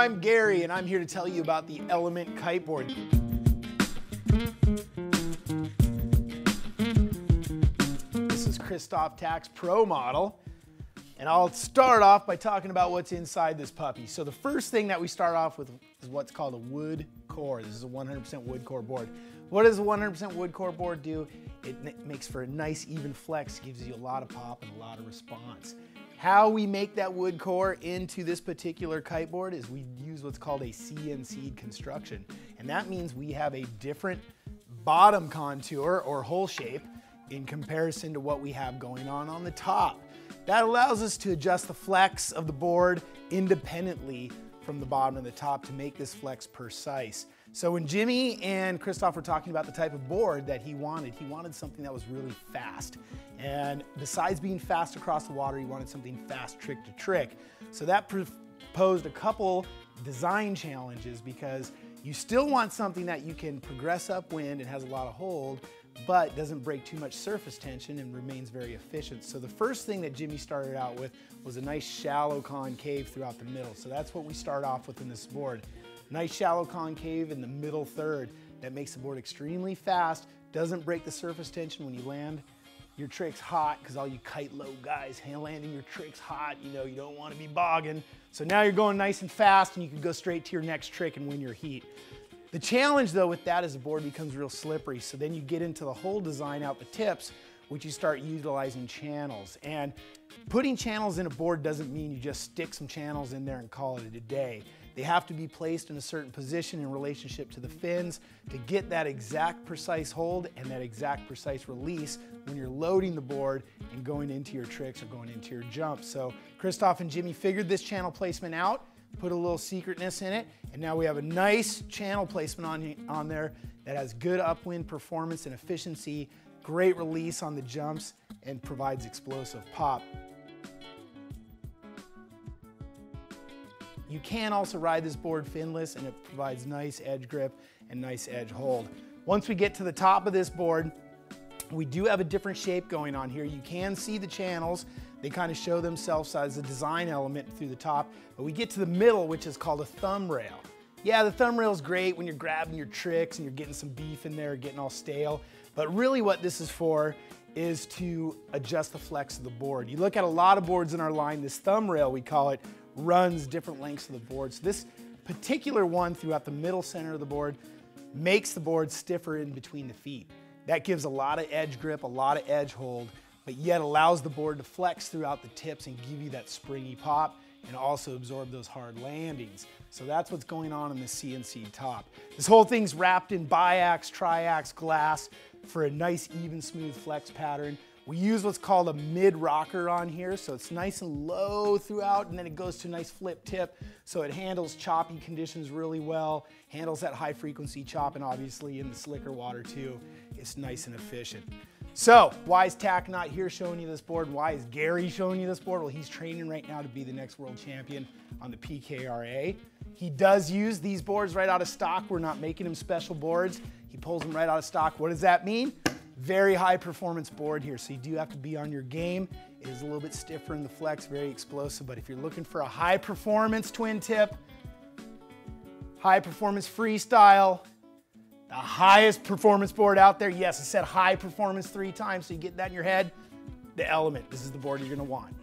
I'm Gary, and I'm here to tell you about the Element Kiteboard. This is Christoph Tack's Pro model, and I'll start off by talking about what's inside this puppy. So the first thing that we start off with is what's called a wood core. This is a 100% wood core board. What does a 100% wood core board do? It makes for a nice even flex, gives you a lot of pop and a lot of response. How we make that wood core into this particular kiteboard is we use what's called a CNC construction. And that means we have a different bottom contour or hole shape in comparison to what we have going on the top. That allows us to adjust the flex of the board independently from the bottom and the top to make this flex precise. So when Jimmy and Christoph were talking about the type of board that he wanted something that was really fast. And besides being fast across the water, he wanted something fast trick to trick. So that posed a couple design challenges because you still want something that you can progress upwind and has a lot of hold, but doesn't break too much surface tension and remains very efficient. So the first thing that Jimmy started out with was a nice shallow concave throughout the middle. So that's what we start off with in this board. Nice shallow concave in the middle third. That makes the board extremely fast, doesn't break the surface tension when you land your tricks hot, because all you kite low guys, landing your tricks hot, you don't want to be bogging. So now you're going nice and fast and you can go straight to your next trick and win your heat. The challenge though with that is the board becomes real slippery. So then you get into the hole design out the tips, which you start utilizing channels. And putting channels in a board doesn't mean you just stick some channels in there and call it a day. They have to be placed in a certain position in relationship to the fins to get that exact precise hold and that exact precise release when you're loading the board and going into your tricks or going into your jumps. So Christoph and Jimmy figured this channel placement out, put a little secretness in it, and now we have a nice channel placement on there that has good upwind performance and efficiency, great release on the jumps, and provides explosive pop. You can also ride this board finless, and it provides nice edge grip and nice edge hold. Once we get to the top of this board, we do have a different shape going on here. You can see the channels. They kind of show themselves as a design element through the top, but we get to the middle, which is called a thumb rail. Yeah, the thumb rail is great when you're grabbing your tricks and you're getting some beef in there, getting all stale, but really what this is for is to adjust the flex of the board. You look at a lot of boards in our line, this thumb rail, we call it, runs different lengths of the board. So this particular one throughout the middle center of the board makes the board stiffer in between the feet. That gives a lot of edge grip, a lot of edge hold, but yet allows the board to flex throughout the tips and give you that springy pop and also absorb those hard landings. So that's what's going on in the CNC top. This whole thing's wrapped in biax, triax glass for a nice, even, smooth flex pattern. We use what's called a mid rocker on here, so it's nice and low throughout, and then it goes to a nice flip tip, so it handles choppy conditions really well, handles that high frequency chop, and obviously in the slicker water too, it's nice and efficient. So, why is Tack not here showing you this board? Why is Gary showing you this board? Well, he's training right now to be the next world champion on the PKRA. He does use these boards right out of stock. We're not making him special boards. He pulls them right out of stock. What does that mean? Very high performance board here, so you do have to be on your game. It is a little bit stiffer in the flex, very explosive, but if you're looking for a high performance twin tip, high performance freestyle, the highest performance board out there, yes, I said high performance 3 times, so you get that in your head, the Element. This is the board you're gonna want.